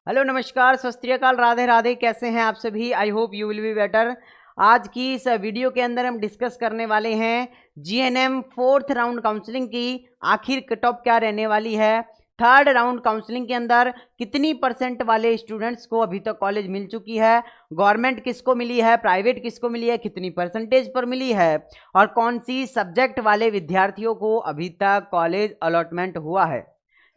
Hello नमस्कार सत श्री अकाल राधे राधे। कैसे हैं आप सभी? I hope you will be better. आज की इस वीडियो के अंदर हम डिस्कस करने वाले हैं जीएनएम फोर्थ राउंड काउंसलिंग की आखिर कट ऑफ क्या रहने वाली है। थर्ड राउंड काउंसलिंग के अंदर कितनी % वाले स्टूडेंट्स को अभी तक कॉलेज मिल चुकी है, गवर्नमेंट किसको मिली है, प्राइवेट किसको मिली है, कितनी % पर मिली है और कौन सी सब्जेक्ट वाले विद्यार्थियों को अभी तक कॉलेज अलॉटमेंट हुआ है।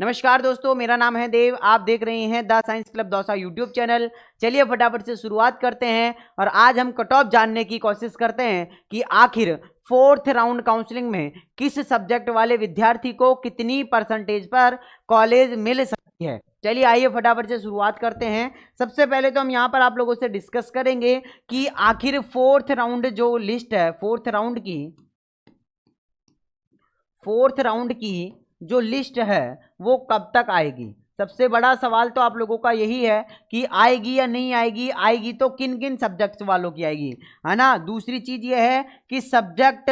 नमस्कार दोस्तों, मेरा नाम है देव। आप देख रहे हैं the science club Dausa YouTube channel. चलिए फटाफट से शुरुआत करते हैं और आज हम कट ऑफ जानने की कोशिश करते हैं कि आखिर फोर्थ राउंड काउंसलिंग में किस सब्जेक्ट वाले विद्यार्थी को कितनी % पर कॉलेज मिल सकती है। चलिए आइए फटाफट से शुरुआत करते हैं। सबसे पहले तो हम यहाँ पर आप लोगों से डिस्कस करेंगे कि आखिर फोर्थ राउंड जो लिस्ट है, फोर्थ राउंड की जो लिस्ट है वो कब तक आएगी। सबसे बड़ा सवाल तो आप लोगों का यही है कि आएगी या नहीं आएगी, आएगी तो किन किन सब्जेक्ट्स वालों की आएगी, है ना। दूसरी चीज ये है कि सब्जेक्ट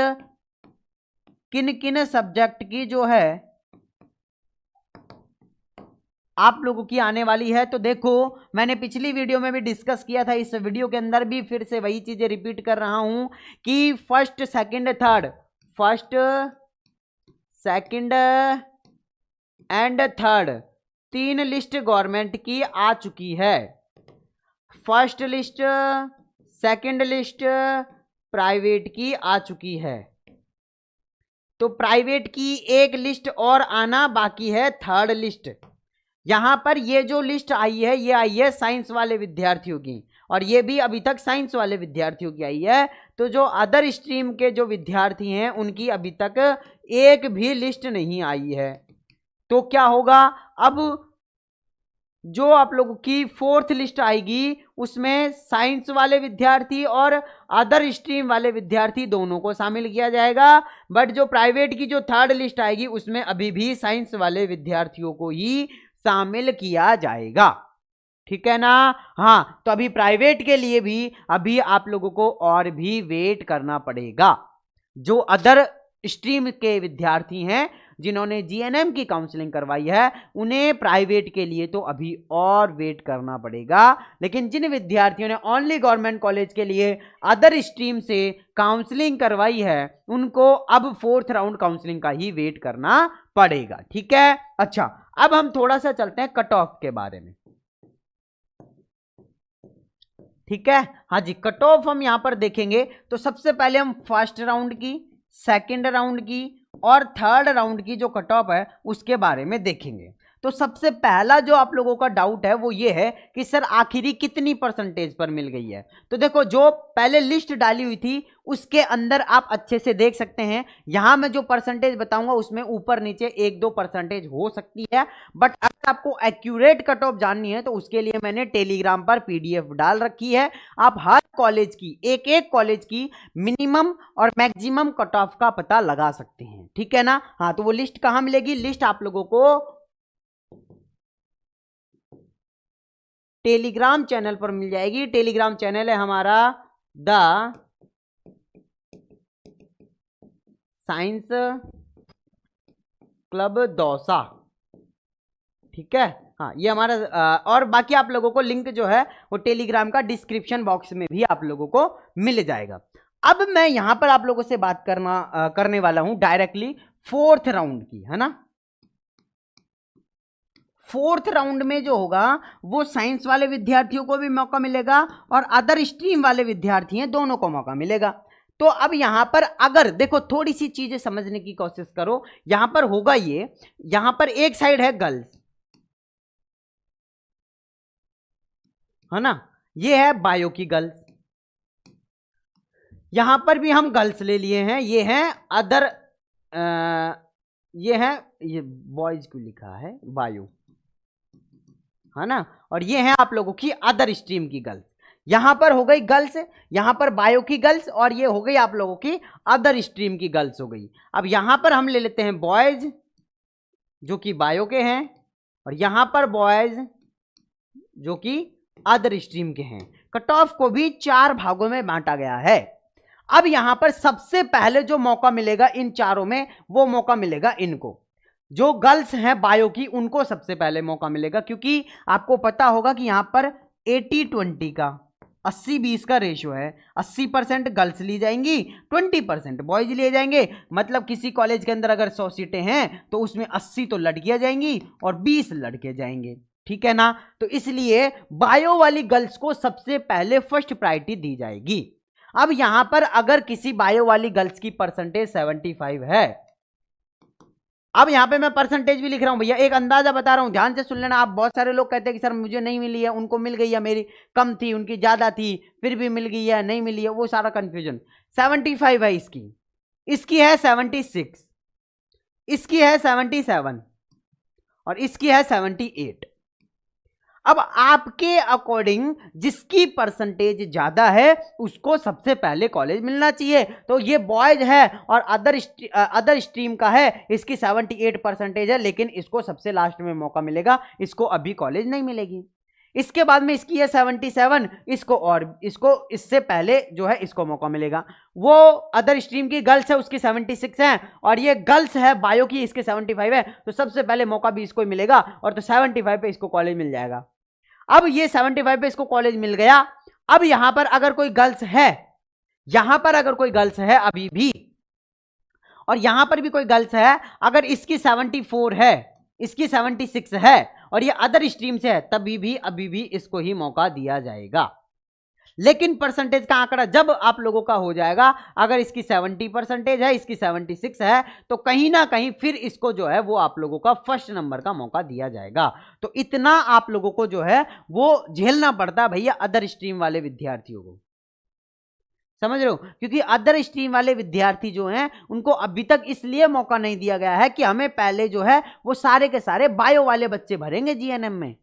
किन किन सब्जेक्ट की जो है आप लोगों की आने वाली है। तो देखो, मैंने पिछली वीडियो में भी डिस्कस किया था, इस वीडियो के अंदर भी फिर से वही चीजें रिपीट कर रहा हूं कि first second and third 3 list government की आ चुकी है। First list, second list private की आ चुकी है। तो प्राइवेट की एक लिस्ट और आना बाकी है, थर्ड लिस्ट। यहां पर ये जो लिस्ट आई है ये आई है साइंस वाले विद्यार्थियों की, और ये भी अभी तक साइंस वाले विद्यार्थियों की आई है। तो जो अदर स्ट्रीम के जो विद्यार्थी हैं उनकी अभी तक एक भी लिस्ट नहीं आई है। तो क्या होगा, अब जो आप लोगों की फोर्थ लिस्ट आएगी उसमें साइंस वाले विद्यार्थी और अदर स्ट्रीम वाले विद्यार्थी दोनों को शामिल किया जाएगा। बट जो प्राइवेट की जो थर्ड लिस्ट आएगी उसमें अभी भी साइंस वाले विद्यार्थियों को ही शामिल किया जाएगा, ठीक है ना। हाँ, तो अभी प्राइवेट के लिए भी अभी आप लोगों को और भी वेट करना पड़ेगा। जो अदर स्ट्रीम के विद्यार्थी हैं जिन्होंने जीएनएम की काउंसलिंग करवाई है उन्हें प्राइवेट के लिए तो अभी और वेट करना पड़ेगा। लेकिन जिन विद्यार्थियों ने ओनली गवर्नमेंट कॉलेज के लिए अदर स्ट्रीम से काउंसलिंग करवाई है उनको अब फोर्थ राउंड काउंसलिंग का ही वेट करना पड़ेगा, ठीक है। अच्छा, अब हम थोड़ा सा चलते हैं कट ऑफ के बारे में, ठीक है। हाँ जी, कट ऑफ हम यहां पर देखेंगे तो सबसे पहले हम फर्स्ट राउंड की, सेकंड राउंड की और थर्ड राउंड की जो कट ऑफ है उसके बारे में देखेंगे। तो सबसे पहला जो आप लोगों का डाउट है वो ये है कि सर आखिरी कितनी % पर मिल गई है। तो देखो, जो पहले लिस्ट डाली हुई थी उसके अंदर आप अच्छे से देख सकते हैं, यहां मैं जो % बताऊंगा उसमें ऊपर नीचे 1-2% हो सकती है। बट अगर आपको एक्यूरेट कट ऑफ जाननी है तो उसके लिए मैंने टेलीग्राम पर PDF डाल रखी है। आप हर कॉलेज की, एक एक कॉलेज की मिनिमम और मैक्सिमम कट ऑफ का पता लगा सकते हैं, ठीक है ना। हाँ, तो वो लिस्ट कहां मिलेगी? लिस्ट आप लोगों को टेलीग्राम चैनल पर मिल जाएगी। टेलीग्राम चैनल है हमारा द साइंस क्लब दौसा, ठीक है। हाँ, ये हमारा और बाकी आप लोगों को लिंक जो है वो टेलीग्राम का डिस्क्रिप्शन बॉक्स में भी आप लोगों को मिल जाएगा। अब मैं यहां पर आप लोगों से बात करने वाला हूं डायरेक्टली फोर्थ राउंड की, है ना। फोर्थ राउंड में जो होगा वो साइंस वाले विद्यार्थियों को भी मौका मिलेगा और अदर स्ट्रीम वाले विद्यार्थी हैं दोनों को मौका मिलेगा। तो अब यहां पर अगर देखो, थोड़ी सी चीजें समझने की कोशिश करो। यहां पर होगा ये, यहां पर एक साइड है गर्ल्स, है ना, ये है बायो की गर्ल्स। यहां पर भी हम गर्ल्स ले लिए हैं, ये हैं अदर, ये है, ये बॉयज को लिखा है बायो, है ना। और ये है आप लोगों की अदर स्ट्रीम की गर्ल्स। यहां पर हो गई गर्ल्स, यहां पर बायो की गर्ल्स, और ये हो गई आप लोगों की अदर स्ट्रीम की गर्ल्स हो गई। अब यहां पर हम ले लेते हैं बॉयज जो कि बायो के हैं, और यहां पर बॉयज जो कि अदर स्ट्रीम के हैं। कट ऑफ को भी 4 भागों में बांटा गया है। अब यहां पर सबसे पहले जो मौका मिलेगा इन चारों में, वो मौका मिलेगा इनको। जो गर्ल्स हैं बायो की उनको सबसे पहले मौका मिलेगा, क्योंकि आपको पता होगा कि यहां पर 80-20 का 80-20 का रेशियो है। 80% गर्ल्स ली जाएंगी, 20% बॉयज लिए जाएंगे। मतलब किसी कॉलेज के अंदर अगर 100 सीटें हैं तो उसमें 80 तो लड़कियां जाएंगी और 20 लड़के जाएंगे, ठीक है ना। तो इसलिए बायो वाली गर्ल्स को सबसे पहले फर्स्ट प्रायोरिटी दी जाएगी। अब यहां पर अगर किसी बायो वाली गर्ल्स की परसेंटेज 75 है, अब यहां पे मैं परसेंटेज भी लिख रहा हूं भैया, एक अंदाजा बता रहा हूं, ध्यान से सुन लेना आप। बहुत सारे लोग कहते हैं कि सर मुझे नहीं मिली है, उनको मिल गई है, मेरी कम थी, उनकी ज्यादा थी, फिर भी मिल गई है, नहीं मिली है, वो सारा कंफ्यूजन। 75 है इसकी, इसकी है 76, इसकी है 77 और इसकी है 78। अब आपके अकॉर्डिंग जिसकी परसेंटेज ज्यादा है उसको सबसे पहले कॉलेज मिलना चाहिए। तो ये बॉयज है और अदर स्ट्रीम का है, इसकी 78 परसेंटेज है, लेकिन इसको सबसे लास्ट में मौका मिलेगा, इसको अभी कॉलेज नहीं मिलेगी। इसके बाद में इसकी है 77, इसको इससे पहले जो है इसको मौका मिलेगा। वो अदर स्ट्रीम की गर्ल्स है, उसकी 76 है, और ये गर्ल्स है बायो की, इसके 75 है, तो सबसे पहले मौका भी इसको मिलेगा, और तो 75 पे इसको कॉलेज मिल जाएगा। अब ये 75 पे इसको कॉलेज मिल गया। अब यहां पर अगर कोई गर्ल्स है, यहां पर अगर कोई गर्ल्स है अभी भी, और यहां पर भी कोई गर्ल्स है, अगर इसकी 74 है, इसकी 76 है और ये अदर स्ट्रीम से है, तभी भी अभी भी इसको ही मौका दिया जाएगा। लेकिन परसेंटेज का आंकड़ा जब आप लोगों का हो जाएगा, अगर इसकी 70% है, इसकी 76 है, तो कहीं ना कहीं फिर इसको जो है वो आप लोगों का फर्स्ट नंबर का मौका दिया जाएगा। तो इतना आप लोगों को जो है वो झेलना पड़ता है भैया अदर स्ट्रीम वाले विद्यार्थियों को, समझ रहे हो। क्योंकि अदर स्ट्रीम वाले विद्यार्थी जो हैं उनको अभी तक इसलिए मौका नहीं दिया गया है कि हमें पहले जो है वो सारे के सारे बायो वाले बच्चे भरेंगे जीएनएम में।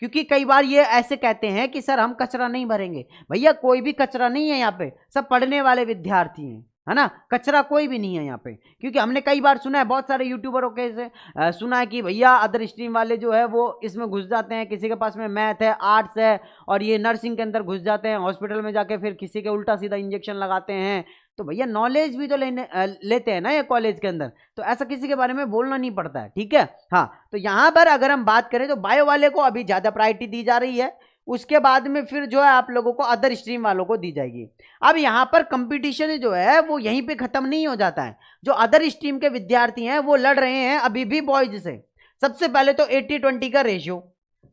क्योंकि कई बार ये ऐसे कहते हैं कि सर हम कचरा नहीं भरेंगे। भैया कोई भी कचरा नहीं है यहाँ पे, सब पढ़ने वाले विद्यार्थी हैं, है ना, कचरा कोई भी नहीं है यहाँ पे। क्योंकि हमने कई बार सुना है, बहुत सारे यूट्यूबरों के से सुना है कि भैया अदर स्ट्रीम वाले जो है वो इसमें घुस जाते हैं, किसी के पास में मैथ है, आर्ट्स है, और ये नर्सिंग के अंदर घुस जाते हैं, हॉस्पिटल में जाके फिर किसी के उल्टा सीधा इंजेक्शन लगाते हैं। तो भैया नॉलेज भी तो लेते हैं ना ये कॉलेज के अंदर, तो ऐसा किसी के बारे में बोलना नहीं पड़ता है, ठीक है। हाँ, तो यहां पर अगर हम बात करें तो बायो वाले को अभी ज्यादा प्रायोरिटी दी जा रही है, उसके बाद में फिर जो है आप लोगों को अदर स्ट्रीम वालों को दी जाएगी। अब यहां पर कंपटीशन जो है वो यहीं पे खत्म नहीं हो जाता है। जो अदर स्ट्रीम के विद्यार्थी हैं वो लड़ रहे हैं अभी भी बॉयज से। सबसे पहले तो 80-20 का रेशियो,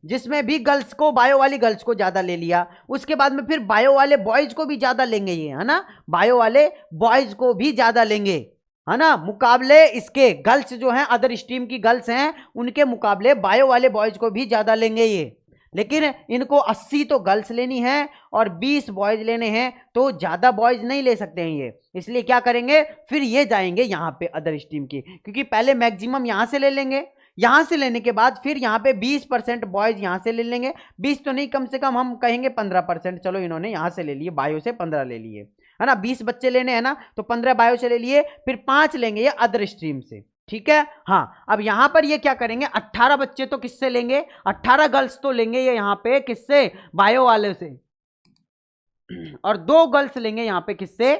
जिसमें भी गर्ल्स को, बायो वाली गर्ल्स को ज्यादा ले लिया, उसके बाद में फिर बायो वाले बॉयज को भी ज्यादा लेंगे ये, है ना, बायो वाले बॉयज को भी ज्यादा लेंगे, है ना, मुकाबले इसके गर्ल्स जो हैं अदर स्ट्रीम की गर्ल्स हैं उनके मुकाबले बायो वाले बॉयज को भी ज्यादा लेंगे ये। लेकिन इनको 80 तो गर्ल्स लेनी है और 20 बॉयज लेने हैं, तो ज्यादा बॉयज नहीं ले सकते हैं ये, इसलिए क्या करेंगे फिर ये जाएंगे यहाँ पे अदर स्ट्रीम की, क्योंकि पहले मैक्सिमम यहां से ले लेंगे, यहां से लेने के बाद फिर यहाँ पे 20% बॉयज यहां से ले लेंगे, 20 तो नहीं, कम से कम हम कहेंगे 15%, चलो इन्होंने यहां से ले लिए, बायो से 15 ले लिए, है ना, 20 बच्चे लेने हैं ना, तो 15 बायो से ले लिए, फिर 5 लेंगे ये अदर स्ट्रीम से, ठीक है। हाँ, अब यहां पर ये क्या करेंगे, 18 बच्चे तो किससे लेंगे, 18 गर्ल्स तो लेंगे ये यहाँ पे, किससे, बायो वाले से, और 2 गर्ल्स लेंगे यहाँ पे किससे,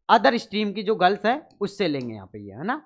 अदर स्ट्रीम की जो गर्ल्स है उससे लेंगे यहाँ पे ये, है ना।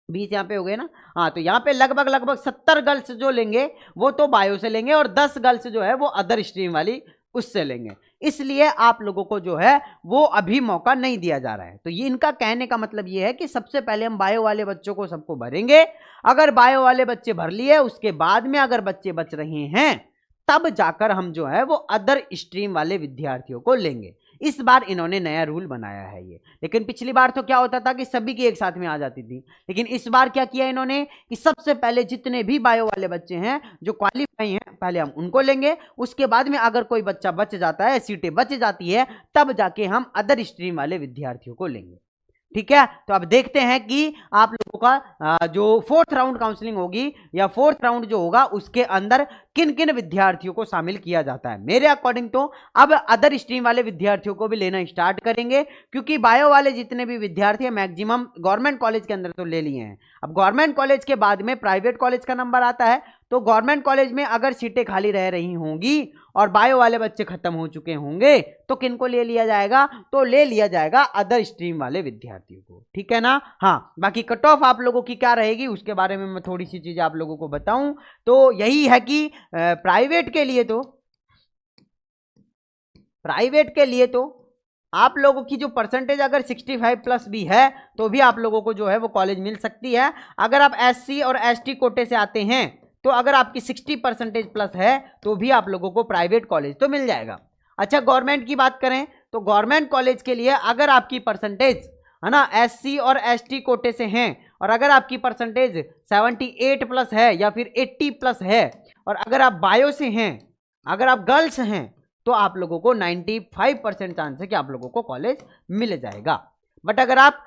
20 यहाँ पे हो गए ना। हाँ, तो यहाँ पे लगभग 70 गर्ल्स जो लेंगे वो तो बायो से लेंगे, और 10 गर्ल्स जो है वो अदर स्ट्रीम वाली उससे लेंगे। इसलिए आप लोगों को जो है वो अभी मौका नहीं दिया जा रहा है। तो ये इनका कहने का मतलब ये है कि सबसे पहले हम बायो वाले बच्चों को सबको भरेंगे, अगर बायो वाले बच्चे भर लिए उसके बाद में अगर बच्चे बच रहे हैं तब जाकर हम जो है वो अदर स्ट्रीम वाले विद्यार्थियों को लेंगे। इस बार इन्होंने नया रूल बनाया है ये, लेकिन पिछली बार तो क्या होता था कि सभी की एक साथ में आ जाती थी, लेकिन इस बार क्या किया इन्होंने कि सबसे पहले जितने भी बायो वाले बच्चे हैं जो क्वालिफाई हैं पहले हम उनको लेंगे, उसके बाद में अगर कोई बच्चा बच जाता है, सीटें बच जाती है, तब जाके हम अदर स्ट्रीम वाले विद्यार्थियों को लेंगे, ठीक है। तो अब देखते हैं कि आप लोगों का जो 4th राउंड काउंसलिंग होगी या 4th राउंड जो होगा उसके अंदर किन किन विद्यार्थियों को शामिल किया जाता है। मेरे अकॉर्डिंग तो अब अदर स्ट्रीम वाले विद्यार्थियों को भी लेना स्टार्ट करेंगे, क्योंकि बायो वाले जितने भी विद्यार्थी हैं मैक्सिमम गवर्नमेंट कॉलेज के अंदर तो ले लिए हैं। अब गवर्नमेंट कॉलेज के बाद में प्राइवेट कॉलेज का नंबर आता है, तो गवर्नमेंट कॉलेज में अगर सीटें खाली रह रही होंगी और बायो वाले बच्चे खत्म हो चुके होंगे तो किनको ले लिया जाएगा, तो ले लिया जाएगा अदर स्ट्रीम वाले विद्यार्थियों को, ठीक है ना। हाँ, बाकी कट ऑफ आप लोगों की क्या रहेगी उसके बारे में मैं थोड़ी सी चीजें आप लोगों को बताऊं तो यही है कि प्राइवेट के लिए तो आप लोगों की जो परसेंटेज अगर 65 प्लस भी है तो भी आप लोगों को जो है वो कॉलेज मिल सकती है। अगर आप एससी और एसटी कोटे से आते हैं तो अगर आपकी 60% प्लस है तो भी आप लोगों को प्राइवेट कॉलेज तो मिल जाएगा। अच्छा, गवर्नमेंट की बात करें तो गवर्नमेंट कॉलेज के लिए अगर आपकी परसेंटेज है ना एससी और एसटी कोटे से हैं और अगर आपकी परसेंटेज 78 प्लस है या फिर 80 प्लस है और अगर आप बायो से हैं, अगर आप गर्ल्स हैं तो आप लोगों को 95% चांस है कि आप लोगों को कॉलेज मिल जाएगा। बट अगर आप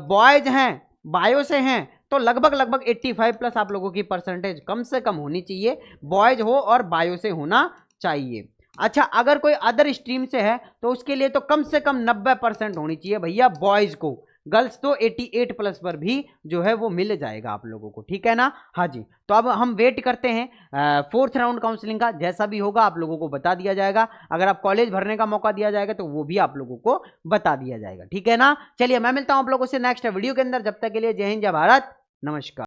बॉयज हैं, बायो से हैं तो लगभग 85 प्लस आप लोगों की परसेंटेज कम से कम होनी चाहिए, बॉयज हो और बायो से होना चाहिए। अच्छा, अगर कोई अदर स्ट्रीम से है तो उसके लिए तो कम से कम 90% होनी चाहिए भैया बॉयज को, गर्ल्स तो 88 प्लस पर भी जो है वो मिल जाएगा आप लोगों को, ठीक है ना। हाँ जी, तो अब हम वेट करते हैं फोर्थ राउंड काउंसलिंग का, जैसा भी होगा आप लोगों को बता दिया जाएगा। अगर आप कॉलेज भरने का मौका दिया जाएगा तो वो भी आप लोगों को बता दिया जाएगा, ठीक है ना। चलिए मैं मिलता हूं आप लोगों से नेक्स्ट वीडियो के अंदर, जब तक के लिए जय हिंद, जय भारत, नमस्कार।